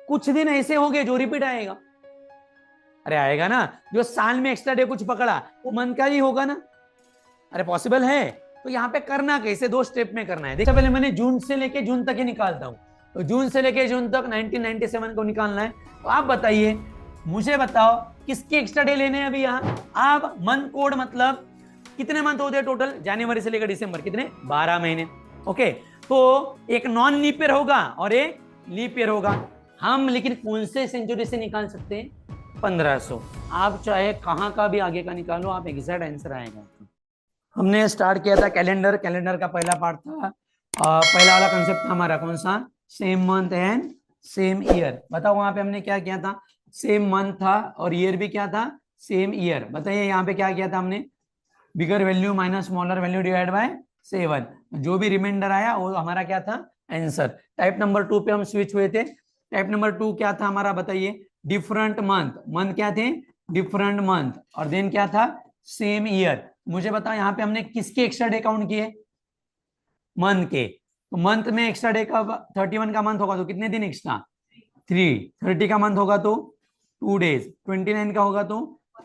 कुछ दिन ऐसे होंगे जो रिपीट आएगा। अरे आएगा ना, जो साल में एक्स्ट्रा डे कुछ पकड़ा वो मंथ का ही होगा ना। अरे पॉसिबल है। तो यहाँ पे करना कैसे, दो स्टेप में करना है। देखो पहले मैंने जून से लेके जून तक ही निकालता हूँ। तो जून से लेके जून तक 1997 को निकालना है। तो आप बताइए, मुझे बताओ किसके एक्स्ट्रा डे लेने हैं अभी यहाँ। आप मंथ कोड मतलब कितने मंथ होते हैं टोटल, जनवरी से लेकर दिसंबर, कितने, 12 महीने। ओके, तो एक नॉन लीप ईयर होगा और एक लीप ईयर होगा। हम लेकिन कौन से सेंचुरी से निकाल सकते हैं, 1500। आप चाहे कहां का भी आगे का निकालो, आप एग्जैक्ट आंसर आएगा। हमने स्टार्ट किया था कैलेंडर, कैलेंडर का पहला पार्ट था, पहला वाला कंसेप्ट था हमारा कौन सा, same month and same year. बताओ वहां पे हमने क्या किया था, सेम मंथ था और ईयर भी क्या था, सेम ईयर। बताइए यहाँ पे क्या किया था हमने, bigger value minus smaller value divide by 7, जो भी रिमाइंडर आया वो हमारा क्या था, आंसर। टाइप नंबर 2 पे हम स्विच हुए थे। टाइप नंबर 2 क्या था हमारा, बताइए, डिफरेंट मंथ, मंथ क्या थे, डिफरेंट मंथ, और देन क्या था, सेम ईयर। मुझे बताओ यहाँ पे हमने किसके एक्स्ट्रा डे काउंट किए, मंथ के। तो मंथ में एक्स्ट्रा डे का 31 का मंथ होगा तो कितने दिन एक्स्ट्रा, 3। 30 का मंथ होगा तो 2 डेज, 29 का होगा तो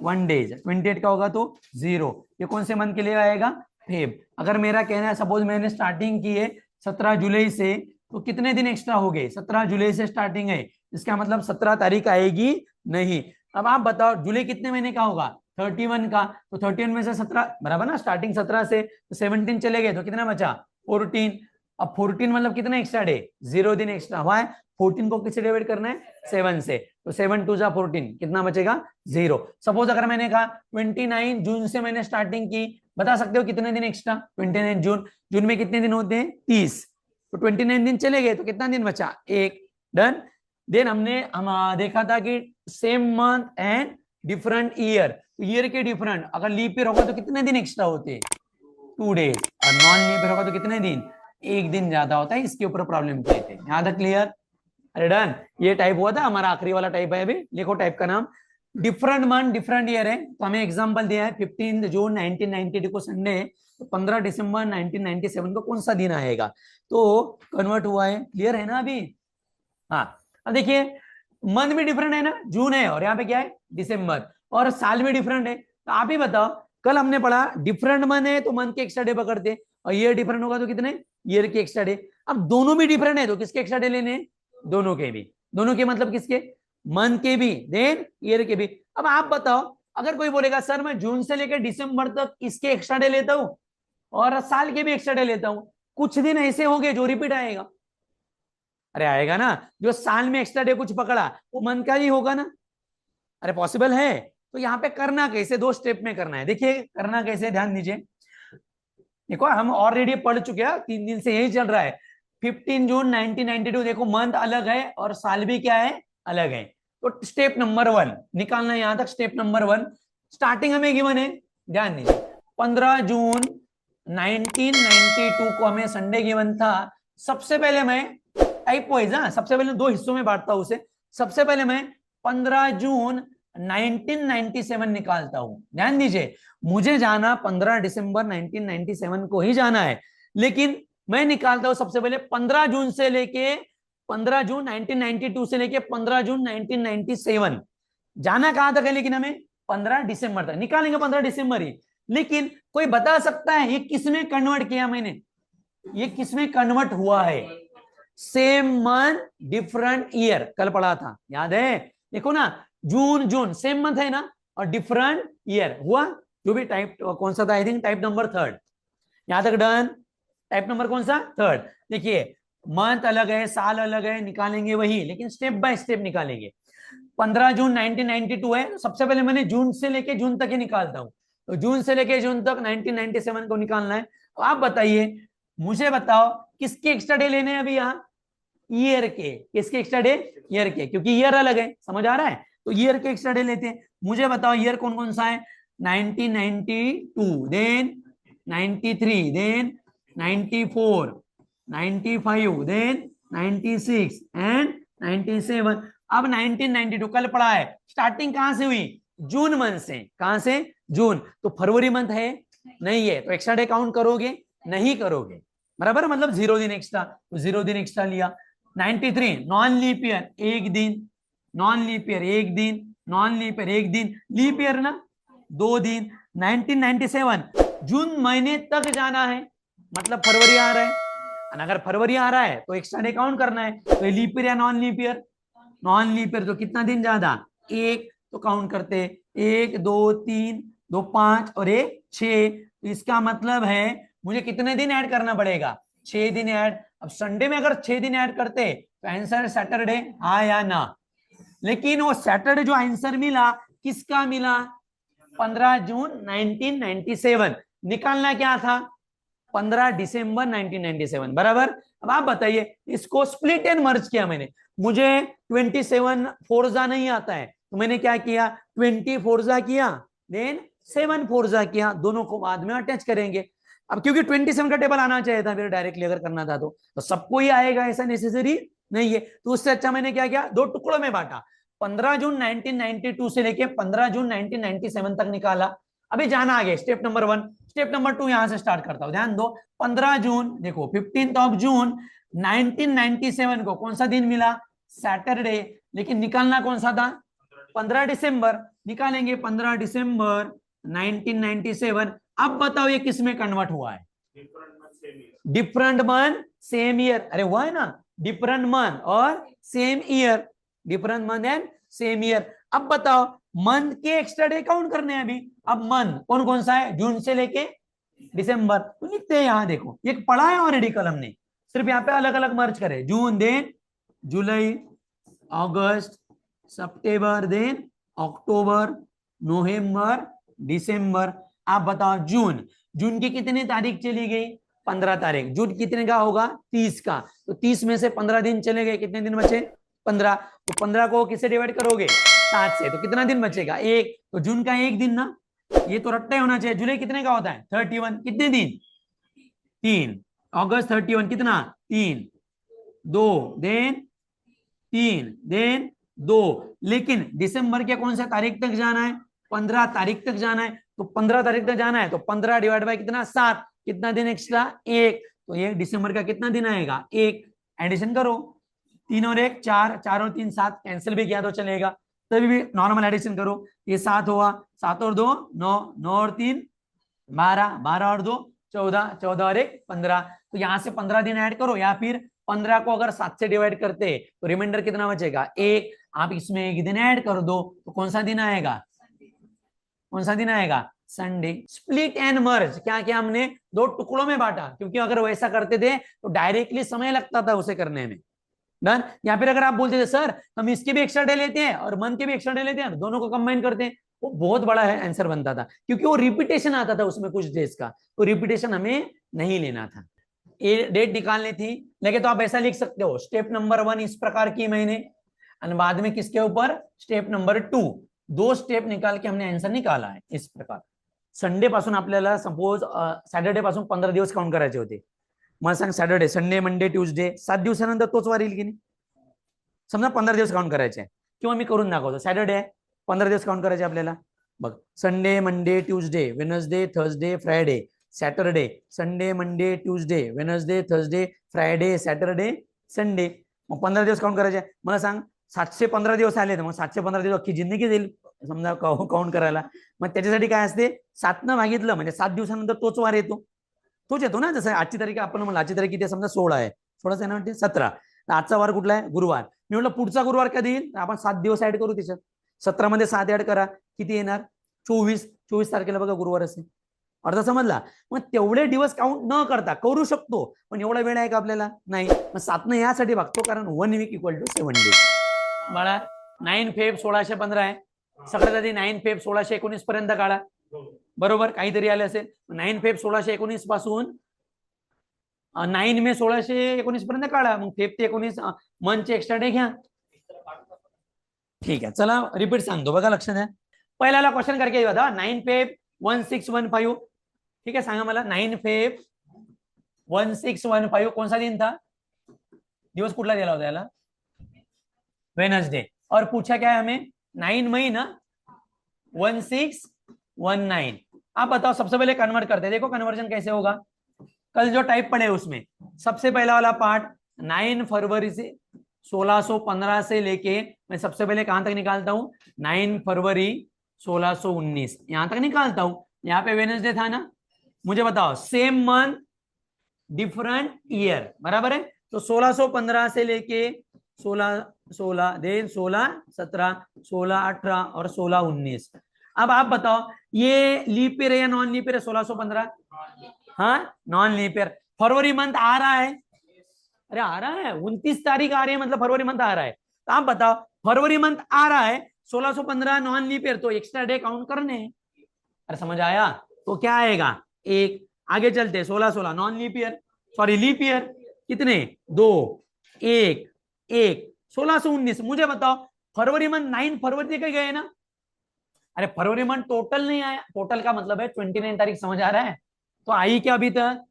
1 डेज, 28 का होगा तो 0। ये कौन से मंथ के लिए आएगा, फेब। अगर मेरा कहना है सपोज मैंने स्टार्टिंग की है 17 जुलाई से, तो कितने दिन एक्स्ट्रा हो गए, 17 जुलाई से स्टार्टिंग है, इसका मतलब 17 तारीख आएगी नहीं। अब आप बताओ जुलाई कितने महीने का होगा, 31 का, तो 31 में से 17 बराबर ना, स्टार्टिंग 17 से तो 17 चले गए तो कितना बचा, 14। अब 14 मतलब कितना एक्स्ट्रा डे, 0 दिन एक्स्ट्रा हुआ है। 14 को किससे डिवाइड करना है, 7 से, तो 7 2 जा 14, कितना बचेगा, 0। सपोज अगर मैंने कहा 29 जून से मैंने स्टार्टिंग की, बता सकते हो कितने दिन एक्स्ट्रा, 29 जून, जून में कितने दिन होते हैं, 30, तो 29 दिन चले गए तो कितना दिन बचा, 1। डन। देन हमने देखा था कि same month and different year, तो ईयर के डिफरेंट, अगर लीप ईयर होगा तो कितने दिन एक्स्ट्रा होते हैं, 2 डेज, और नॉन लीप ईयर होगा तो कितने दिन, 1 दिन ज्यादा होता है। इसके ऊपर प्रॉब्लम किए थे, यहाँ तक क्लियर। अरे डन, ये टाइप हुआ था हमारा, आखिरी वाला टाइप है। अभी लिखो टाइप का नाम, डिफरेंट मंथ डिफरेंट ईयर है। तो हमें एग्जांपल दिया है 15 जून 1992 को संडे है, तो 15 दिसंबर 1997 को कौन सा दिन आएगा, तो कन्वर्ट हुआ है। क्लियर है ना अभी। हाँ, अब देखिए मंथ भी डिफरेंट है ना, जून है और यहाँ पे क्या है, दिसंबर, और साल भी डिफरेंट है। तो आप ही बताओ, कल हमने पढ़ा डिफरेंट मंथ है तो मंथ के एक्स्ट्रा डे पकड़ते, और ईयर डिफरेंट होगा तो कितने, ईयर के एक्स्ट्रा डे। अब दोनों भी डिफरेंट है तो किसके एक्स्ट्रा डे लेने, दोनों के भी, दोनों के मतलब किसके, मंथ के भी देन ईयर के भी। अब आप बताओ, अगर कोई बोलेगा सर मैं जून से लेकर दिसंबर तक इसके एक्स्ट्रा डे लेता हूं और साल के भी एक्स्ट्रा डे लेता हूं, कुछ दिन ऐसे होंगे जो रिपीट आएगा। अरे आएगा ना, जो साल में एक्स्ट्रा डे कुछ पकड़ा वो मंथ का ही होगा ना। अरे पॉसिबल है। तो यहाँ पे करना कैसे, दो स्टेप में करना है। देखिए करना कैसे, ध्यान दीजिए। देखो हम ऑलरेडी पढ़ चुके हैं, 3 दिन से यही चल रहा है। 15 जून 1992, देखो मंथ अलग है और साल भी क्या है, अलग है। तो स्टेप नंबर 1 निकालना है, यहां तक स्टेप नंबर 1। स्टार्टिंग हमें गिवन है, ध्यान दीजिए, 15 जून 1992 को हमें संडे गिवन था। सबसे पहले मैं टाइप वाइज, सबसे पहले 2 हिस्सों में बांटता हूं उसे। सबसे पहले मैं 15 जून 1997 निकालता हूं। ध्यान दीजिए, मुझे जाना 15 दिसंबर 1997 को ही जाना है, लेकिन मैं निकालता हूं सबसे पहले 15 जून से लेके 15 जून 1992 से लेके 15 जून 1997। जाना कहां तक है, लेकिन हमें 15 दिसंबर तक निकालेंगे, 15 दिसंबर ही। लेकिन कोई बता सकता है ये किसमें कन्वर्ट किया मैंने, ये किसमें कन्वर्ट हुआ है, सेम मंथ डिफरेंट ईयर, कल पढ़ा था याद है। देखो ना, जून जून सेम मंथ है ना, और डिफरेंट ईयर हुआ, जो भी टाइप कौन सा था, आई थिंक टाइप नंबर 3। यहां तक डन। टाइप नंबर कौन सा, 3। देखिए मंथ अलग है, साल अलग है, निकालेंगे वही, लेकिन स्टेप बाय स्टेप निकालेंगे। 15 जून 1992 है, तो सबसे पहले मैंने जून से लेके जून तक ही निकालता हूं। तो जून से लेके जून तक 1997 को निकालना है। तो आप बताइए, मुझे बताओ किसके एक्स्ट्रा डे लेने हैं अभी यहाँ, ईयर के। किसके एक्स्ट्रा डे, ईयर के, क्योंकि ईयर अलग है, समझ आ रहा है। तो ईयर के एक्स्ट्रा डे लेते हैं। मुझे बताओ ईयर कौन कौन सा है, 1992, देन 93, देन 94, 95, देन 96 एंड 97। अब 1992 कल पढ़ा है, स्टार्टिंग कहां से हुई, जून मंथ से। कहां से, जून, तो फरवरी मंथ है नहीं है, तो एक्स्ट्रा डे काउंट करोगे, नहीं करोगे, बराबर, मतलब 0 दिन एक्स्ट्रा, तो 0 दिन एक्स्ट्रा लिया। 93 नॉन लीप ईयर एक दिन, नॉन लीप ईयर एक दिन, नॉन लीप ईयर एक दिन, लीप ईयर ना 2 दिन। 1997 जून महीने तक जाना है, मतलब फरवरी आ रहा है, और अगर फरवरी आ रहा है तो एक्स्ट्रा डे काउंट करना है। तो लीप ईयर या non leap year, non leap year तो कितना दिन ज्यादा, एक, तो काउंट करते 1 2 3 2 5 और 1 6। तो इसका मतलब है मुझे कितने दिन ऐड करना पड़ेगा, 6 दिन ऐड। अब संडे में अगर 6 दिन ऐड करते तो आंसर सैटरडे, हाँ या ना। लेकिन वो सैटरडे जो आंसर मिला किसका मिला, 15 जून 1997। निकालना क्या था, 15 दिसंबर 1997 बराबर। अब आप बताइए, इसको स्प्लिट एंड मर्ज किया मैंने, मुझे 27 फोर्जा नहीं आता है, तो मैंने क्या किया, 20 फोर्जा किया, देन 7 फोर्जा किया, दोनों को बाद में अटैच करेंगे। अब क्योंकि 27 का टेबल आना चाहिए था फिर डायरेक्टली अगर करना था तो सबको ही आएगा ऐसा नेसेसरी नहीं है, तो उससे अच्छा मैंने क्या किया, दो टुकड़ों में बांटा, 15 जून 1992 से लेके 15 जून 1997 तक निकाला। अभी जाना आगे, स्टेप नंबर 1, स्टेप नंबर 2 यहां से स्टार्ट करता हूं, ध्यान दो। 15 जून, देखो 15 जून 1997 को कौन सा दिन मिला, सैटरडे, लेकिन निकालना कौन सा था, 15 दिसंबर। निकालेंगे 15 दिसंबर 1997। अब बताओ ये किस में कन्वर्ट हुआ है, डिफरेंट मंथ सेम ईयर, अरे हुआ है ना, डिफरेंट मंथ और same year, different month and same year. अब बताओ मंथ के एक्स्ट्रा डे काउंट करने हैं अभी। अब मंथ कौन कौन सा है, जून से लेके दिसंबर, तो लिखते हैं यहां, देखो ये पढ़ा है ऑलरेडी कल हमने, सिर्फ यहाँ पे अलग अलग मर्ज करे, जून देन जुलाई, अगस्त, सितंबर देन अक्टूबर, नवंबर, दिसंबर। आप बताओ जून, जून की कितनी तारीख चली गई, 15 तारीख, जून कितने का होगा, 30 का, तो 30 में से 15 दिन चले गए, कितने दिन बचे, 15। तो 15 को किससे डिवाइड करोगे, 7 से, तो कितना दिन बचेगा, एक, तो जून का एक दिन ना, ये तो रट्टा होना चाहिए। जुलाई कितने का होता है, 31, कितने दिन, 3। अगस्त 31 कितना, 3, 2 देन 3 देन 2। लेकिन दिसंबर के कौन सा तारीख तक जाना है, 15 तारीख तक जाना है, तो 15 तारीख तक जाना है, तो 15 डिवाइड बाय कितना, 7, कितना दिन एक्स्ट्रा, एक, तो ये दिसंबर का कितना दिन आएगा, एक। एडिशन करो, 3 और 1 4, 4 और 3 7, कैंसिल भी किया तो चलेगा, तभी भी नॉर्मल एडिशन करो, ये 7 हुआ, 7 और 2 9, 9 और 3 12, 12 और 2 14, 14 और 1 15। तो यहां से 15 दिन ऐड करो, या फिर 15 को अगर 7 से डिवाइड करते तो रिमाइंडर कितना बचेगा, एक। आप इसमें एक दिन ऐड कर दो, तो कौन सा दिन आएगा, कौन सा दिन आएगा, संडे। स्प्लिट एंड मर्ज क्या किया हमने, दो टुकड़ों में बांटा, क्योंकि अगर वैसा करते थे तो डायरेक्टली समय लगता था उसे करने में, डन। या फिर अगर आप बोलते थे सर हम इसके भी एक्स्ट्रा डे लेते हैं और मंथ के भी एक्स्ट्रा डे लेते हैं, दोनों को कंबाइन करते हैं, वो बहुत बड़ा है आंसर बनता था, क्योंकि वो रिपीटेशन आता था उसमें कुछ डेज का, तो रिपीटेशन हमें नहीं लेना था, ये डेट निकालनी थी। लेकिन तो आप ऐसा लिख सकते हो, स्टेप नंबर 1 इस प्रकार की मैंने, और बाद में किसके ऊपर, स्टेप नंबर 2, 2 स्टेप निकाल के हमने आंसर निकाला है इस प्रकार। संडे पासून आपल्याला सपोज सॅटर्डे पासून 15 दिवस काउंट करायचे होते, मला सांग सॅटर्डे संडे मंडे ट्यूजडे 7 दिवसानंतर तोच वार येईल की नाही, समजा 15 दिवस काउंट करायचे, किंवा मी करून दाखवतो, सॅटर्डे आहे 15 दिवस काउंट करायचे आपल्याला, बघ Sunday Monday Tuesday Wednesday Thursday Friday Saturday, Sunday Monday Tuesday Wednesday Thursday Friday Saturday Sunday, मग 15 दिवस काउंट करायचे। मला सांग 715 दिवस आले तर मग 715 दिवस अख्खी जिंदगी जाईल समजा काउंट करायला, मग त्याच्यासाठी काय असते, 7 न भागितलं म्हणजे 7 दिवसानंतर तोच वार येतो, तोच येतो ना, जसं आजची तारीख आपण म्हणलं, आजची तारीख किती समजा 16 आहे, 16 आहे ना वाटते 17, आजचा वार कुठला आहे, गुरुवार, मी म्हटलं पुढचा गुरुवार कधी येईल, आपण 7 दिवस ऍड करू त्याच्यात, 17 मध्ये 7 ऍड करा, किती येणार 24, 24 तारखेला बघा गुरुवार असेल, अर्थ समजला। मग तेवढे दिवस काउंट न करता करू शकतो, पण एवढा वेळ आहे का आपल्याला, नाही, मग 7 न यासाठी भागतो, कारण 1 वीक इक्वल टू 7 डेज। मला 9 फेब 1615 आहे, सगळ्यात आधी 9 फेब 1619 पर्यंत काढा, बरोबर, काहीतरी आले असेल, 9 फेब 1619 पासून 9 मे 1619 पर्यंत काढा, मग फेब ते 19 मंथचे एक्स्ट्रा डे घ्या, ठीक आहे। चला रिपीट सांगतो बघा, लक्ष द्या, पहिल्याला क्वेश्चन करके बता, 9 फेब 1615, ठीक है, सांगा मला 9 फेब 1615 कौन सा दिन था, दिवस कुठला दिला होता याला, वेनसडे, और पूछा क्या है हमें, 9 मई ना 1619। आप बताओ, सबसे पहले कन्वर्ट करते हैं, देखो कन्वर्जन कैसे होगा, कल जो टाइप पढ़े उसमें सबसे पहला वाला पार्ट 9 फरवरी से 1615 से लेके मैं सबसे पहले कहां तक निकालता हूं, 9 फरवरी 1619 यहां तक निकालता हूं। यहाँ पे वेडनेसडे था ना, मुझे बताओ सेम मंथ डिफरेंट ईयर, बराबर है। तो 1615 से लेके 16 देन 16 17 16 18 और 16 19। अब आप बताओ ये लीप ईयर है या नॉन लीप ईयर है 1615? हाँ नॉन लीप ईयर। फरवरी मंथ आ रहा है, अरे आ रहा है 29 तारीख आ रही है, मतलब फरवरी मंथ आ रहा है। तो आप बताओ फरवरी मंथ आ रहा है 1615 नॉन लीप ईयर, तो एक्स्ट्रा डे काउंट करने हैं। अरे समझ आया? तो क्या आएगा एक, आगे चलते 16 16 non leap year, sorry leap year कितने, दो, एक एक 1619। मुझे बताओ फरवरी मंथ 9 फरवरी तक गए ना, अरे फरवरी मंथ टोटल नहीं आया, टोटल का मतलब है 29 तारीख, समझ आ रहा है? तो आई क्या अभी तक,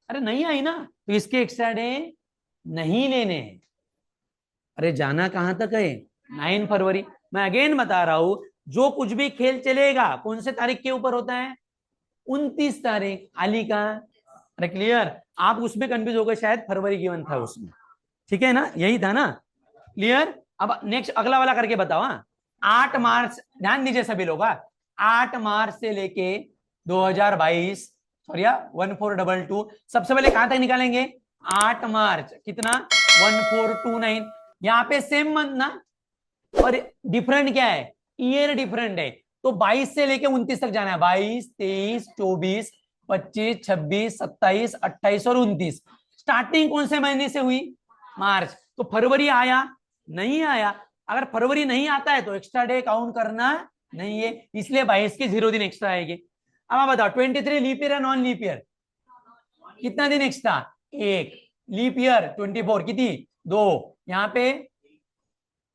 अरे नहीं आई ना, तो इसके एक्स्ट्रा डे नहीं लेने। अरे जाना कहां तक है, 9 फरवरी। मैं अगेन बता रहा हूं, जो कुछ भी खेल चलेगा कौन से तारीख के ऊपर होता है, 29 तारीख आली का। अरे क्लियर? आप उसमें कंफ्यूज हो गए शायद, फरवरी गिवन था उसमें, ठीक है ना, यही था ना, क्लियर? अब नेक्स्ट अगला वाला करके बताओ। 8 मार्च, ध्यान दीजिए सभी लोग, 8 मार्च से लेके 2022, सॉरी 1422, सबसे पहले कहां तक निकालेंगे, 8 मार्च कितना 1429। यहाँ पे सेम मंथ ना, और डिफरेंट क्या है, ईयर डिफरेंट है। तो 22 से लेके 29 तक जाना है, 22 23 24 25 26 27 28 और 29। स्टार्टिंग कौन से महीने से हुई, मार्च। तो फरवरी आया नहीं आया, अगर फरवरी नहीं आता है तो एक्स्ट्रा डे काउंट करना नहीं है, इसलिए 22 के 0 दिन एक्स्ट्रा आएगी। अब आप बताओ 23 लीप ईयर है नॉन लीप ईयर, कितना दिन एक्स्ट्रा, एक। लीप ईयर 24 कितनी, दो, यहाँ पे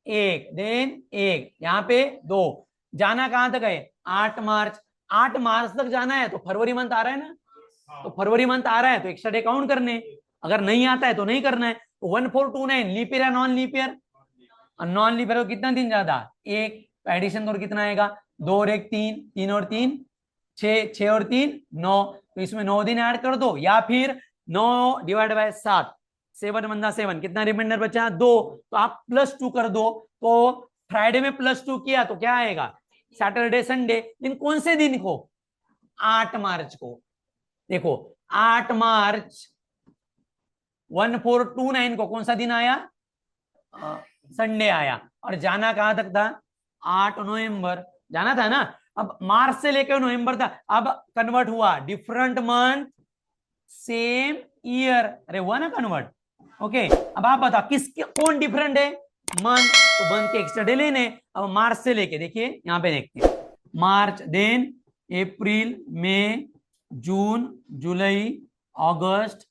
एक, देन एक, यहाँ पे दो। जाना कहां तक है, 8 मार्च। 8 मार्च तक जाना है, तो फरवरी मंथ आ रहा है ना, तो फरवरी मंथ आ रहा है तो एक्स्ट्रा डे काउंट करने, अगर नहीं आता है तो नहीं करना है। तो 1429 लीप ईयर या non leap year, non leap year को कितना दिन ज्यादा, एक। एडिशन करो कितना आएगा, 2 और 1 3, 3 और 3 6, 6 और 3 9, तो इसमें 9 दिन ऐड कर दो, या फिर 9 डिवाइड बाय 7, 7 बंदा 7, कितना रिमाइंडर बचा, 2। तो आप +2 कर दो। तो फ्राइडे में +2 किया तो क्या आएगा, सैटरडे संडे। लेकिन कौन से दिन को, 8 मार्च को। देखो 8 मार्च 1429 को कौन सा दिन आया, संडे आया। और जाना कहां तक था, 8 नवंबर जाना था ना। अब मार्च से लेकर नवंबर था, अब कन्वर्ट हुआ, डिफरेंट मंथ सेम ईयर, अरे हुआ ना कन्वर्ट, ओके। अब आप बताओ किसके कौन डिफरेंट है, मंथ, तो मंथ के एक्स्ट्रा डे लेने। अब मार्च से लेके देखिए यहां पे देखते हैं, मार्च, देन अप्रैल, मई, जून, जुलाई, अगस्त,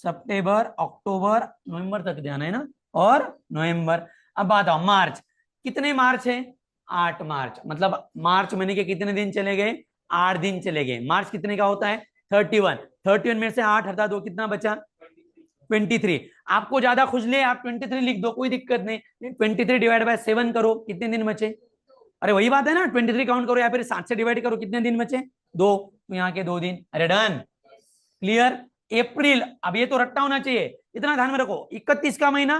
सितंबर, अक्टूबर, नवंबर तक जाना है ना, और नवंबर। अब बात आओ मार्च, कितने मार्च है, 8 मार्च, मतलब मार्च महीने के कितने दिन चले गए, 8 दिन चले गए। मार्च कितने का होता है, 31, 31 में से 8 हटा दो, कितना बचा, 23। आपको ज्यादा खुजले आप 23 लिख दो, कोई दिक्कत नहीं। 23 डिवाइड बाय 7 करो, कितने दिन बचे, अरे वही बात है ना, 23 काउंट करो या फिर 7 से डिवाइड करो, कितने दिन बचे, 2, तो यहाँ के 2 दिन। अरे डन, क्लियर? अप्रैल, अब ये तो रट्टा होना चाहिए, इतना ध्यान में रखो, 31 का महीना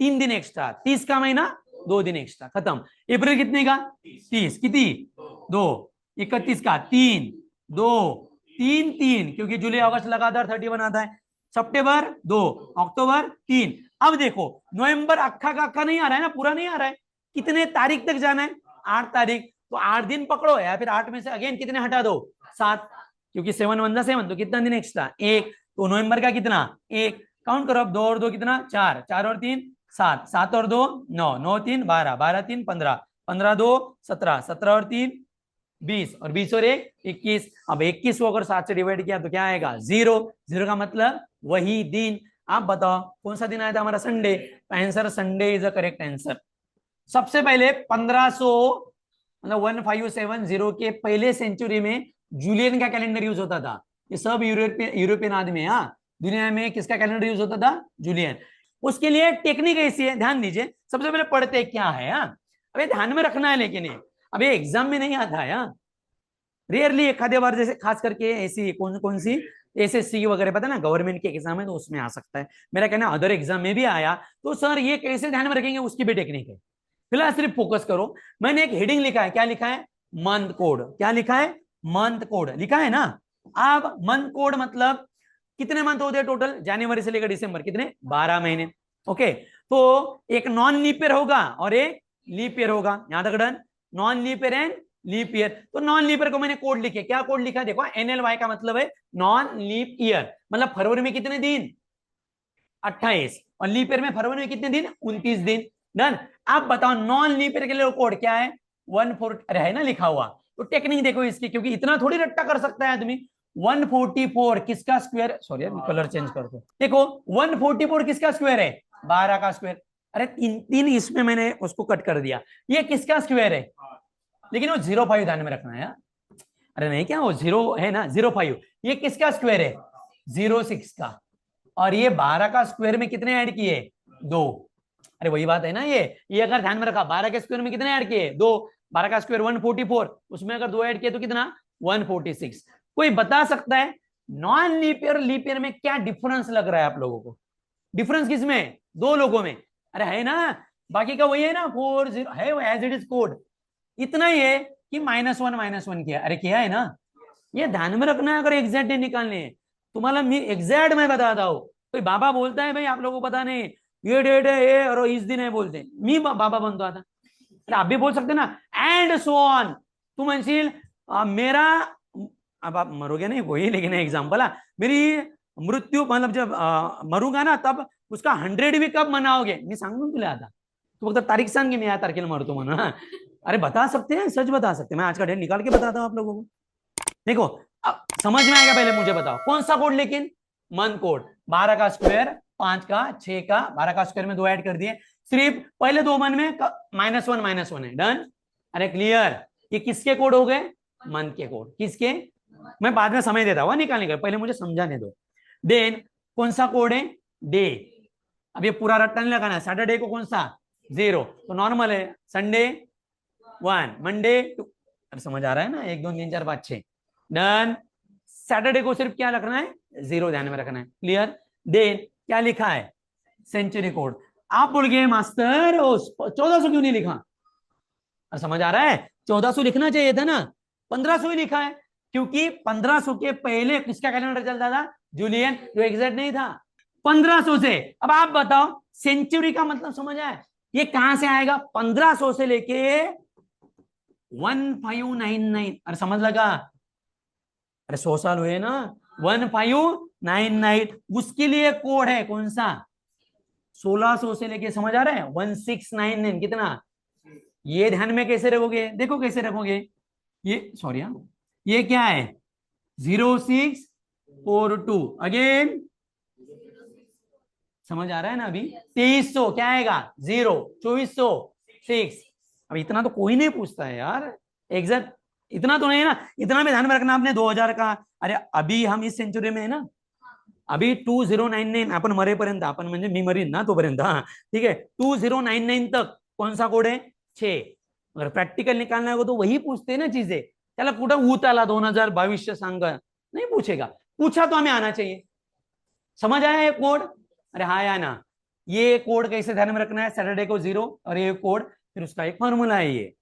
3 दिन एक्स्ट्रा, 30 का महीना 2 दिन एक्स्ट्रा, खत्म। अप्रैल कितने का, 30, कितनी, 2, 31 का 3, 2, 3 3, क्योंकि जुलाई अगस्त लगातार 31 आता है। सितंबर 2, अक्टूबर 3। अब देखो नवंबर अक्खा का अक्खा नहीं आ रहा है ना, पूरा नहीं आ रहा है, कितने तारीख तक जाना है, 8 तारीख। तो 8 दिन पकड़ो, या फिर 8 में से अगेन कितने हटा दो, 7, क्योंकि 7 1 7, तो कितना दिन एक्स्ट्रा, 1। तो नवंबर का कितना, 1, काउंट करो अब, 2 और 2 कितना, 4, 4 और 3 7, 7 और 2 9, 9 3 12, 12 3 15, 15 2 17, 17 और 3 20, और 20 और 1 21। अब 21 को अगर 7 से डिवाइड किया तो क्या आएगा, 0। 0 का मतलब वही दिन। आप बताओ कौन सा दिन आया था हमारा, Sunday. Answer Sunday is a correct answer. सबसे पहले 1500 मतलब 1570 के पहले सेंचुरी में जूलियन का कैलेंडर यूज होता था। ये सब यूरोपियन आदमी है। हाँ, दुनिया में किसका कैलेंडर यूज होता था, जूलियन। उसके लिए टेक्निक ऐसी है, ध्यान दीजिए। सबसे पहले पढ़ते क्या है, हाँ अभी ध्यान में रखना है, लेकिन ये अभी एग्जाम में नहीं आता है। रेयरली एक आधे बार, जैसे खास करके ऐसी कौन कौन सी एसएससी वगैरह पता है ना, गवर्नमेंट के एग्जाम है तो उसमें आ सकता है। मेरा कहना अदर एग्जाम में भी आया तो सर ये कैसे ध्यान में रखेंगे, उसकी भी टेक्निक है। फिलहाल सिर्फ फोकस करो। मैंने एक हेडिंग लिखा है, क्या लिखा है, मंथ कोड। क्या लिखा है, मंथ कोड लिखा है ना। अब मंथ कोड मतलब कितने मंथ होते हैं टोटल, जनवरी से लेकर दिसंबर, कितने, 12 महीने। ओके, तो एक नॉन लीप ईयर होगा और एक लीप ईयर होगा, यहां तक done. Non leap year and leap year, तो नॉन लीप ईयर को मैंने कोड लिखे, क्या कोड लिखा, देखो NLY का मतलब है नॉन लीप ईयर, मतलब फरवरी में कितने दिन, 28, और लीप ईयर में फरवरी में कितने दिन, 29 दिन। डन। आप बताओ नॉन लीप ईयर के लिए कोड क्या है, 14, अरे है ना लिखा हुआ। तो टेक्निक देखो इसकी, क्योंकि इतना थोड़ी रट्टा कर सकता है आदमी। 144 किसका स्क्वायर, सॉरी कलर चेंज कर दो, देखो 144 किसका स्क्वायर है, 12 का स्क्वायर। अरे तीन तीन इसमें मैंने उसको कट कर दिया, ये किसका स्क्वायर है, लेकिन वो 05 ध्यान में रखना है यार। अरे नहीं क्या वो 0 है ना, 05, ये किसका स्क्वायर है, 06 का। और ये 12 का स्क्वायर में कितने ऐड किए, 2। अरे वही बात है ना, ये अगर ध्यान में रखा, 12 के स्क्वायर में कितने ऐड किए, 2। 12 का स्क्वायर 144, उसमें अगर 2 ऐड किए तो कितना, 146। कोई बता सकता है नॉन लीप ईयर में क्या डिफरेंस लग रहा है आप लोगों को, डिफरेंस किसमें, दो लोगों में। अरे है ना, बाकी का वही है ना, 40 है वो एज इट इज कोड। इतना ही है कि -1 किया, अरे किया है ना, ये ध्यान में रखना है अगर एग्जैक्ट डे निकालने हैं। तुम्हारा मी एग्जैक्ट मैं बताता हूं, कोई बाबा बोलता है भाई आप लोगों को पता नहीं ये डेट है ये और इस दिन है बोलते, मी बाबा बनता था। अरे आप भी बोल सकते ना, एंड सो ऑन। तुम अंशील मेरा, अब आप मरोगे नहीं वही, लेकिन एग्जाम्पल मेरी मृत्यू, मतलब जब मरूंगा ना तब उसका 100 भी कब मनाओगे, मी सांगून तुला आता, तू फक्त तारीख सांग की मी या तारखेला मरतो म्हणून। अरे बता सकते हैं, सच बता सकते हैं, मैं आज का डेट निकाल के बताता हूं आप लोगों को। देखो अब समझ में आएगा, पहले मुझे बताओ कौन सा कोड, लेकिन मंथ कोड, 12 का स्क्वायर, 5 का, 6 का, 12 का स्क्वायर में 2 ऐड कर दिए, सिर्फ पहले 2 मन में -1 है, डन। अरे क्लियर, ये किसके कोड हो गए, मंथ के कोड, किसके, मैं बाद में समय देता हुआ निकालने का, पहले मुझे समझाने दो। देन कौन सा कोड है, डे। अब ये पूरा रट्टा नहीं लगाना है, सैटरडे को कौन सा, 0, तो नॉर्मल है, संडे 1, मंडे 2, अब समझ आ रहा है ना, 1 2 3 4 5 6, डन। सैटरडे को सिर्फ क्या रखना है, 0 ध्यान में रखना है, क्लियर। देन क्या लिखा है, सेंचुरी कोड। आप बोल गए मास्टर 1400 क्यों नहीं लिखा, और समझ आ रहा है, 1400 लिखना चाहिए था ना, 1500 ही लिखा है, क्योंकि 1500 के पहले किसका कैलेंडर चलता था, जूलियन, जो एग्जैक्ट नहीं था। 1500 से, अब आप बताओ सेंचुरी का मतलब समझ आए, ये कहां से आएगा, 1500 से लेके 1599, अरे समझ लगा, अरे 100 साल हुए ना, 1599, उसके लिए कोड है कौन सा, 1600 से लेके, समझ आ रहा है, 1699, कितना, ये ध्यान में कैसे रखोगे, देखो कैसे रखोगे, ये सॉरी ये क्या है, 0642, अगेन समझ आ रहा है ना, अभी 2300 क्या आएगा, 0, 2400 6। अब इतना तो कोई नहीं पूछता है यार, एग्जैक्ट इतना तो नहीं है ना, इतना में ध्यान में रखना आपने 2000 का। अरे अभी हम इस सेंचुरी में है ना, अभी 2099 आपण मरेपर्यंत, आपण म्हणजे मी मरीन ना तोपर्यंत, हाँ ठीक है, 2099 तक कौन सा कोड है, 6। अगर प्रैक्टिकल निकालना होगा तो वही पूछते हैं ना चीजें, त्याला कुठं ऊत आला 2022 सांग, नहीं पूछेगा, पूछा तो हमें आना चाहिए। समझ आया ये कोड, अरे हाँ या ना, ये कोड कैसे ध्यान में रखना है, सैटरडे को 0 और ये कोड, फिर उसका एक फॉर्मूला है ये,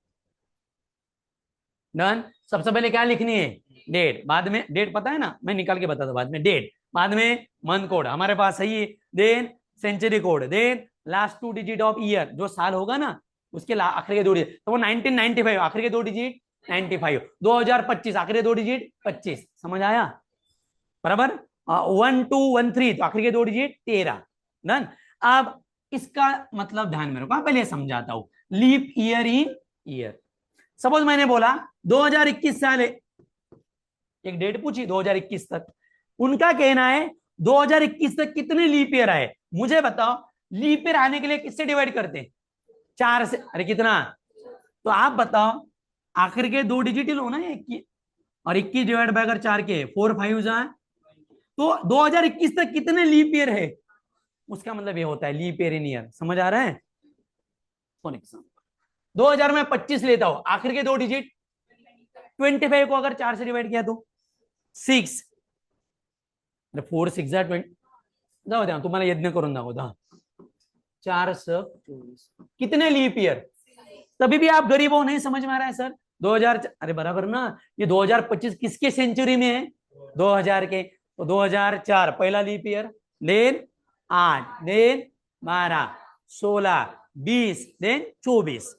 डन। सबसे पहले क्या लिखनी है, डेट, बाद में डेट पता है ना, मैं निकाल के बताता बाद में, डेट बाद में मंथ कोड हमारे पास सही है, then century code, then last 2 digit of year, जो साल होगा ना उसके आखिरी के 2 डिजिट, तो वो 1995 आखिरी के 2 डिजिट 95, 2025 आखिरी के 2 डिजिट 25, समझ आया बराबर, 1213 तो आखिरी के 2 डिजिट 13, डन। अब इसका मतलब ध्यान में रखो, पहले समझाता हूं, leap year in year, suppose मैंने बोला 2021 साल है, एक डेट पूछी 2021 तक, उनका कहना है 2021 तक कितने लीप ईयर आए, मुझे बताओ, लीप ईयर आने के लिए किससे डिवाइड करते हैं, 4 से, अरे कितना, तो आप बताओ, आखिर के 2 डिजिट ही लो ना, 21 और 21 डिवाइड बाय अगर 4 के 4 5 जाए, तो 2021 तक कितने लीप ईयर है, उसका मतलब ये होता है लीप ईयर इन ईयर, समझ आ रहा है। फॉर एग्जाम्पल 2000 में 25 लेता हूं, आखिर के 2 डिजिट, 25 को अगर 4 से डिवाइड किया तो 6, अरे 4 6 20, जाऊ द्या तुम्हाला यज्ञ करून दाखवतो. 4 स 24 कितने लीप ईयर. तभी भी आप गरीब हो, नहीं समझ में आ रहा है सर. 2000, अरे बराबर ना. ये 2025 किसके सेंचुरी में है. 2000 के. तो 2004 पहला leap year. Then 8, then 12, 16, 20, then 24.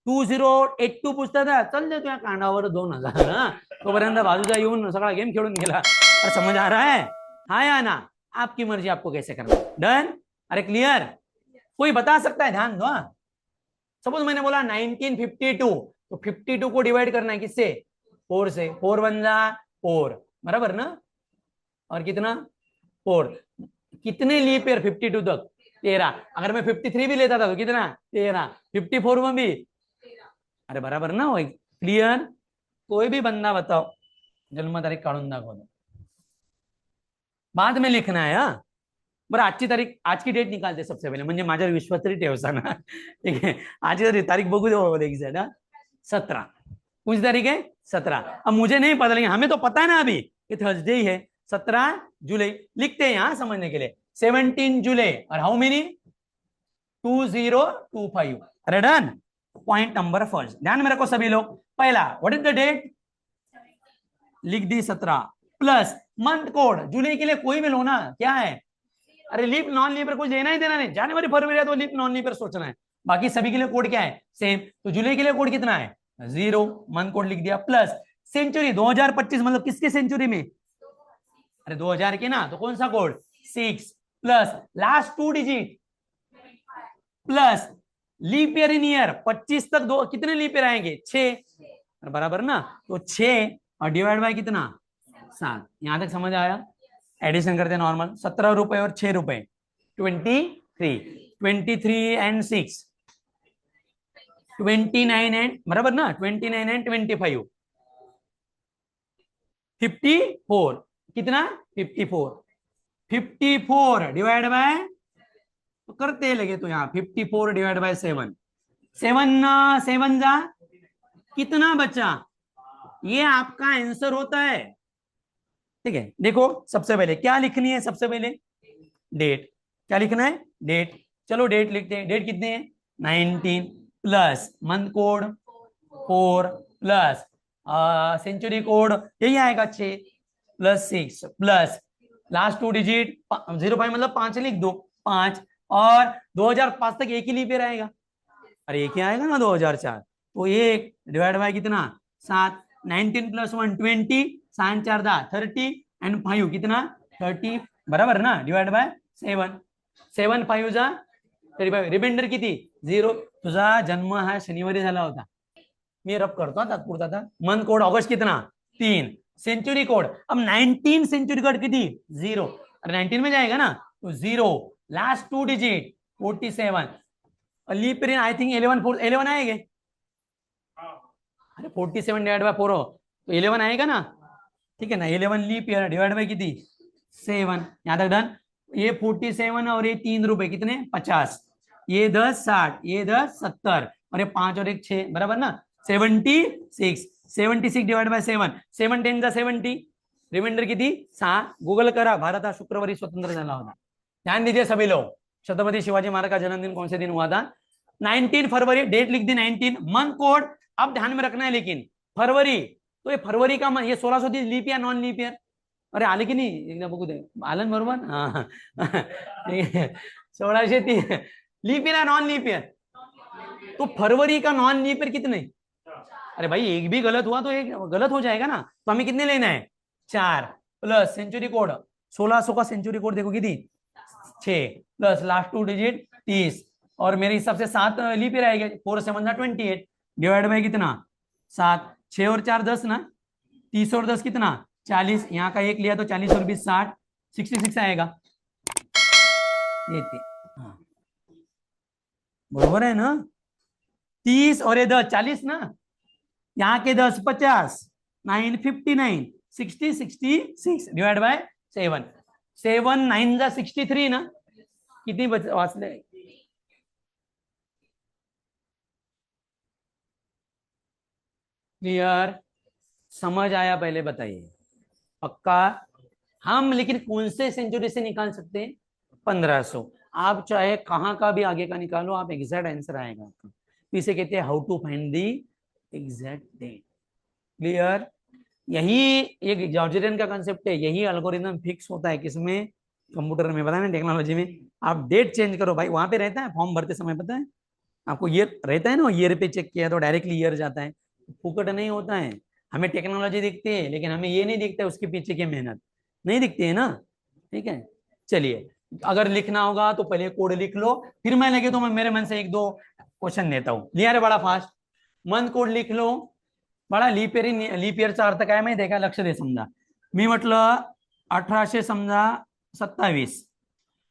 2082 पुसता था. चल दे तुझ्या कांडावर 2000. तोपर्यंत बाजूचा येऊन सगळा गेम खेळून गेला. अरे समझ आ रहा है. हाँ या ना. आपकी मर्जी, आपको कैसे करना. डन. अरे क्लियर. कोई बता सकता है, ध्यान दो. सपोज मैंने बोला 1952, तो 52 को डिवाइड करना है किससे. 4 से. 4 1 जा 4, बराबर ना. और कितना 4. कितने लीप ईयर 52 तक. 13. अगर मैं 53 भी लेता था तो कितना 13. 54 में भी. अरे बराबर ना. हो क्लियर. कोई भी बंदा बताओ, जन्म तारीख काढून दाखवतो. बाद में लिखना है. हाँ बरं, आजची तारीख, आज की डेट निकालते सबसे पहले, म्हणजे माझ्यावर विश्वास तरी ठेवसा ना. ठीक है. आज की तारीख बघू दे एक्झॅक्ट. 17. कौन सी तारीख है. 17. अब मुझे नहीं पता, लेकिन हमें तो पता है ना अभी कि थर्सडे ही है. 17 जुलाई लिखते हैं यहां समझने के लिए. 17 जुलाई. और हाउ मेनी. 2025. अरे डन. Point number first. ध्यान में रखो सभी लोग. पहला व्हाट इज द डेट. लिख दी 17 प्लस मंथ कोड. जुलाई के लिए कोई भी लो ना. क्या है. अरे लीप नॉन लीप पर कुछ लेना ही देना नहीं. जनवरी फरवरी है तो लीप नॉन लीप पर सोचना है. बाकी सभी के लिए कोड क्या है, सेम. तो जुलाई के लिए कोड कितना है 0. मंथ कोड लिख दिया. प्लस सेंचुरी 2025 मतलब किसके सेंचुरी में. अरे 2000 के ना, तो कौन सा code 6. Plus last 2 digit. Plus leap year in year 25 तक दो कितने लीप ईयर आएंगे 6. बराबर ना. तो 6 और डिवाइड बाय कितना 7. यहां तक समझ आया. एडिशन करते नॉर्मल. 17 रुपए और 6 रुपए 23. 23 एंड 6 29 एंड, बराबर ना. 29 एंड 25 54. कितना 54. 54 डिवाइड बाय, तो करते लगे तो यहाँ 54 डिवाइड बाय 7. 7 जा कितना बचा. ये आपका आंसर होता है. ठीक है. देखो सबसे पहले क्या लिखनी है. सबसे पहले डेट. क्या लिखना है डेट. चलो डेट लिखते हैं. डेट कितने हैं 19 plus month code 4 plus century code यही आएगा 6 प्लस 6 प्लस लास्ट 2 डिजिट 05 मतलब 5 लिख दो 5. और 2005 तक एक ही लीप ईयर आएगा. अरे एक ही आएगा ना 2004. तो एक डिवाइड बाय कितना 7. 19 प्लस 1 20. 7 4 30 एंड 5 कितना 30, बराबर ना. Divide by 7. 7 5 जा 35. रिमाइंडर किती 0. तुझा जन्म हा शनिवारी झाला होता. मी रब करतो तात्पुरता था. मंथ कोड ऑगस्ट कितना 3. सेंचुरी कोड अब 19 सेंचुरी कोड किती 0. अरे 19 में जाएगा ना तो 0. Last 2 digit 47. Leap year I think 11 आएंगे. अरे 47 डिवाइड बाय 4 तो 11 आएगा ना. ठीक है ना. 11 लीप ईयर डिवाइड बाय किती 7. यहां तक डन. ये 47 और ये 3 रुपए कितने 50. ये 10 60. ये 10 70 और ये 5 और 1 6, बराबर ना 76. 76 डिवाइड बाय 7. 7 10 जा 70. रिमाइंडर किती 6. गूगल करा. भारत हा शुक्रवारी स्वतंत्र झाला होता. ध्यान दीजिए सभी लोग. छत्रपति शिवाजी महाराज का जन्मदिन कौन से दिन हुआ था 19 फरवरी. डेट लिख दी 19. मंथ कोड अब ध्यान में रखना है. लेकिन फरवरी, तो ये फरवरी का ये 1630 leap year non leap year. अरे आले की नाही एकदा बघू दे. आलं बरोबर. हा 1630 leap year non leap year. तो फरवरी का नॉन लीप ईयर कितने. अरे भाई एक भी गलत हुआ तो एक गलत हो जाएगा ना. तो हमें कितने लेना है 4 प्लस सेंचुरी कोड 1600 का सेंचुरी कोड देखो कितनी 6 प्लस लास्ट 2 डिजिट 30 और मेरे हिसाब से 7 लीप ईयर आएगा. 4 7 28 डिवाइड बाय कितना 7. 6 और 4 10 ना. 30 और 10 कितना 40. यहाँ का एक लिया तो 40 और 20 60. 66 आएगा. ये हाँ बरोबर है ना. 30 और ये 10 40 ना. यहाँ के 10 50. 9 59. 60 66 डिवाइड बाय 7. 7 9 जा 63 ना. कितनी वाचले क्लियर. समझ आया पहले बताइए. पक्का हम लेकिन कौन से सेंचुरी से निकाल सकते हैं? 1500। आप चाहे कहां का भी आगे का निकालो, आप एग्जैक्ट आंसर आएगा आपका। इसे कहते हैं how to find the exact date. Clear? यही एक जॉर्जेरियन का कंसेप्ट है, यही एल्गोरिथम फिक्स होता है किसमें? कंप्यूटर में, पता है ना, टेक्नोलॉजी में। आप डेट चेंज करो भाई, वहां पे रहता है फॉर्म भरते समय, पता है आपको, ईयर रहता है ना, ईयर पे चेक किया तो डायरेक्टली ईयर जाता है, फुकट नहीं होता है। हमें टेक्नोलॉजी दिखती है लेकिन हमें ये नहीं दिखता है उसके पीछे की मेहनत, नहीं दिखती है ना। ठीक है, चलिए, अगर लिखना होगा तो पहले कोड लिख लो, फिर मैं लगे तो मैं मेरे मन से एक दो क्वेश्चन लेता हूँ। लिया रे बड़ा फास्ट, मंथ कोड लिख लो। बडा लीप इयर, लीप इयरचा अर्थ काय माहिती आहे का? लक्ष दे. समजा मी म्हटलं 1800 समजा 27,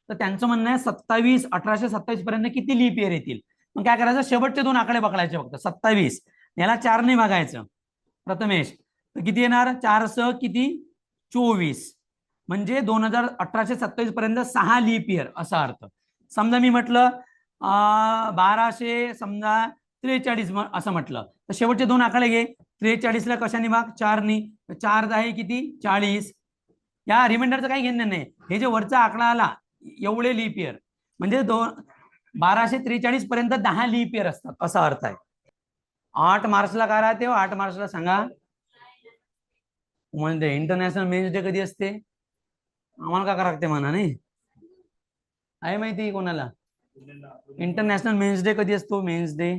तर त्यांचं म्हणणं आहे 27 1827 पर्यंत किती लीप इयर येतील. मग काय करायचं? शेवटचे दोन आकडे पकडायचे फक्त. 27 याला 4 ने भागायचं प्रथमेश, तर किती येणार? 4 स किती? 24. म्हणजे 1827 पर्यंत 6 लीप इयर असा अर्थ. समजा मी म्हटलं 1200 समजा 43 असं म्हटलं, तर शेवटचे दोन आकडे घे. 43 ला कशाने भाग? 4 नी. 4 आहे किती? 40. या रिमाइंडरचं काही घेणं नाही. हे जे वरचा आकडा आला एवढे लीप इयर म्हणजे 1243 पर्यंत 10 लीप इयर असतात असा अर्थ आहे. 8 मार्चला काय राहते? 8 मार्चला सांगा म्हणजे इंटरनॅशनल मेन्स डे कधी असते? आम्हाला का लागते म्हणा, नाही आहे माहिती कोणाला? इंटरनॅशनल मेन्स डे कधी असतो? मेन्स डे,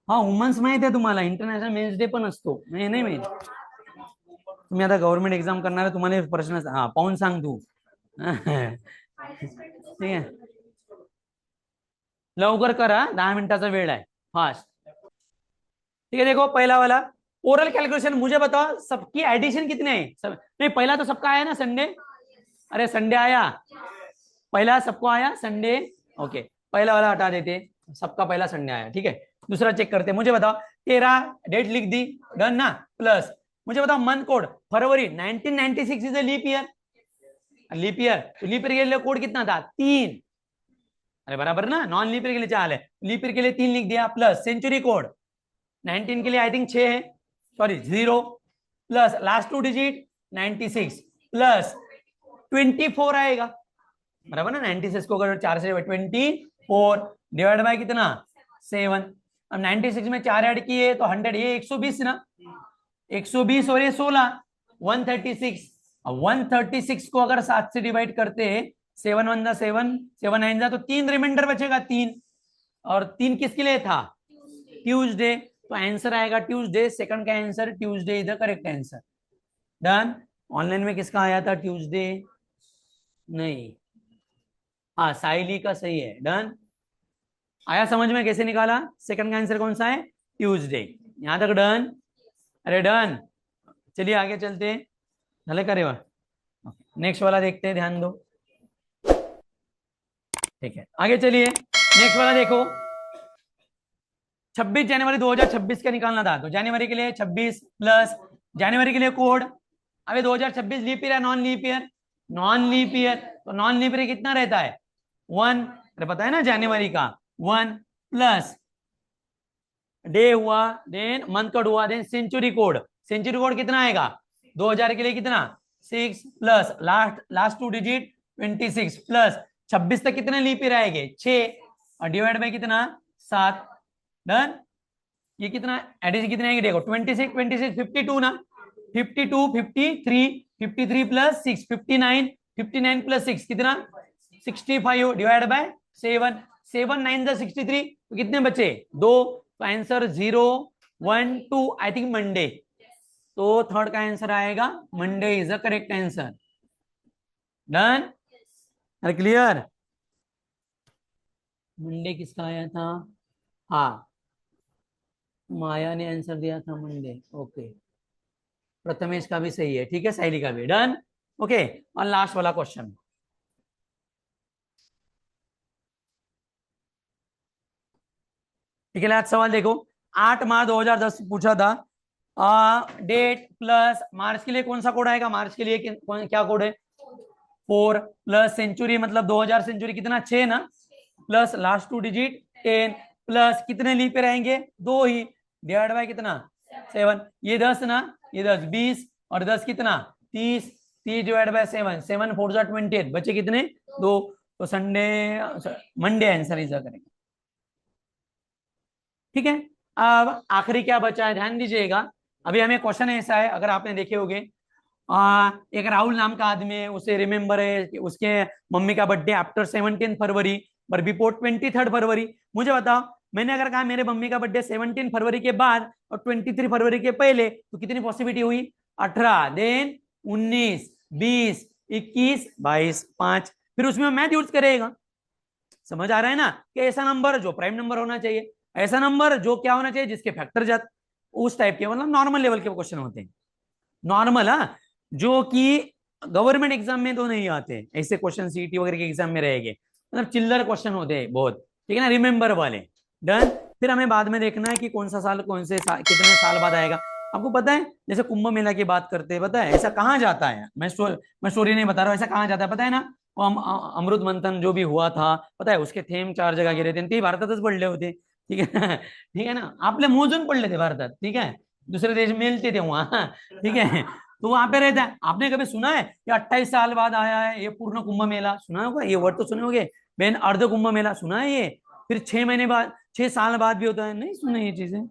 हा वुमन्स माहित आहे तुम्हाला, इंटरनॅशनल मेन्स डे पण असतो. नाही नाही माहित? तुम्ही आता गव्हर्नमेंट एक्झाम करणार, तुम्हाला प्रश्न, हा पाहून सांग तू. ठीक आहे, लवकर करा, 10 मिनिटाचा वेळ आहे, फास्ट. ठीक है, देखो पहला वाला ओरल कैलकुलेशन. मुझे बताओ सबकी एडिशन कितने हैं? नहीं, पहला तो सबका आया ना संडे. अरे संडे आया, पहला सबको आया संडे. ओके, पहला वाला हटा देते, सबका पहला संडे आया. ठीक है, दूसरा चेक करते. मुझे बताओ 13 डेट लिख दी, डन ना. प्लस मुझे बताओ मंथ कोड फरवरी 1996 is a leap year. Leap year, तो लीप ईयर के लिए कोड कितना था? 3. अरे बराबर ना, नॉन लीप ईयर के लिए 4 है, लीप ईयर के लिए 3 लिख दिया. प्लस सेंचुरी कोड 19 के लिए आई थिंक 6 है, sorry 0. Plus last 2 digit 96 plus 24 आएगा, बराबर ना. 96 को अगर 4 से 24 डिवाइड बाय कितना? 7. अब 96 में 4 ऐड किए तो 100, ये 120 ना, 120 और ये 16 136. अब 136 को अगर 7 से डिवाइड करते हैं, 7 1 जा 7, 7 9 जा, तो 3 रिमाइंडर बचेगा 3. और 3 किसके लिए था? ट्यूसडे. तो आंसर आएगा ट्यूसडे. सेकंड का answer Tuesday is the correct answer. Done. Online में किसका आया था? ट्यूसडे नहीं, हाँ साइली का सही है. डन. आया समझ में कैसे निकाला? सेकंड का आंसर कौन सा है? ट्यूसडे. यहां तक डन? अरे डन. चलिए आगे चलते हैं. भले करेगा, नेक्स्ट वाला देखते हैं, ध्यान दो. ठीक है, आगे चलिए, नेक्स्ट वाला देखो. 26 जनवरी 2026 का निकालना था, तो जनवरी के लिए 26 प्लस जनवरी के लिए कोड. अबे 2026 लीप ईयर है non leap year? Non leap year, तो नॉन लीप ईयर कितना रहता है? 1. अरे पता है ना जनवरी का 1 प्लस डे हुआ, देन मंथ कोड हुआ, then century code. Century code कितना आएगा? 2000 के लिए कितना? 6 प्लस लास्ट 2 डिजिट 26 प्लस 26 तक कितने लीप ईयर आएंगे? 6 और डिवाइड बाय कितना? 7. डन. ये कितना एडिशन कितने आएंगे देखो, 26 26 52 ना, 52 53 53 प्लस 6 59 59 प्लस 6 कितना? 65 डिवाइड बाय 7 7 9 जा 63, तो कितने बचे? 2. तो आंसर 0 1 2 आई थिंक मंडे. तो थर्ड का आंसर आएगा Monday is the correct answer. Done. अरे क्लियर? मंडे किसका आया था? हाँ माया ने आंसर दिया था मंडे. ओके, प्रथमेश का भी सही है. ठीक है, साइली का भी. डन. ओके, और लास्ट वाला क्वेश्चन. ठीक है, लास्ट सवाल देखो. 8 मार्च 2010 पूछा था. डेट प्लस मार्च के लिए कौन सा कोड आएगा? मार्च के लिए क्या कोड है? 4 प्लस सेंचुरी मतलब 2000 सेंचुरी कितना? 6 ना, प्लस लास्ट 2 डिजिट 10 प्लस कितने लीप पे रहेंगे? 2 ही, डिवाइड बाय कितना? 7. ये 10 ना, ये 10 20 और 10 कितना? 30, 30 डिवाइड बाय 7, 7 4 जा 28, बचे कितने? 2। तो संडे, मंडे आंसर इज करेंगे। ठीक है, अब आखिरी क्या बचा है ध्यान दीजिएगा। अभी हमें क्वेश्चन ऐसा है, अगर आपने देखे होंगे, एक राहुल नाम का आदमी है, उसे रिमेंबर है कि उसके मम्मी का बर्थडे आफ्टर 17 फरवरी पर बिफोर 23 फरवरी। मुझे बताओ, मैंने अगर कहा मेरे मम्मी का बर्थडे 17 फरवरी के बाद और 23 फरवरी के पहले, तो कितनी पॉसिबिलिटी हुई? 18, देन 19, 20, 21, 22, 5। फिर उसमें मैथ यूज करेगा। समझ आ रहा है ना कि ऐसा नंबर जो प्राइम नंबर होना चाहिए, ऐसा नंबर जो क्या होना चाहिए, जिसके फैक्टर जात, उस टाइप के, मतलब नॉर्मल लेवल के क्वेश्चन होते हैं। नॉर्मल, हाँ, जो कि गवर्नमेंट एग्जाम में तो नहीं आते ऐसे क्वेश्चन, सीटी वगैरह के एग्जाम में रहेंगे, मतलब चिल्लर क्वेश्चन होते हैं बहुत। ठीक है ना, रिमेंबर वाले। डन। फिर हमें बाद में देखना है कि कौन सा साल, कौन से साल, कितने साल बाद आएगा। आपको पता है, जैसे कुंभ मेला की बात करते हैं, पता है ऐसा कहाँ जाता है? मैं स्टोरी नहीं बता रहा हूँ, ऐसा कहाँ जाता है पता है ना? वो अमृत मंथन जो भी हुआ था, पता है उसके थेम 4 जगह गेले थे, ते भारतातच पडले होते। ठीक है ठीक है ना, आपले मोजून पडले थे भारतात। ठीक है, दूसरे देश मिलते थे वहां। ठीक है, तो वहां पे रहता है। आपने कभी सुना है कि 28 साल बाद आया है ये पूर्ण कुंभ मेला? सुना होगा, ये वर्ड तो सुने होगे। बेन अर्ध कुंभ मेला सुना है ये? फिर 6 महीने बाद, 6 साल बाद भी होता है, नहीं सुने ये चीजें?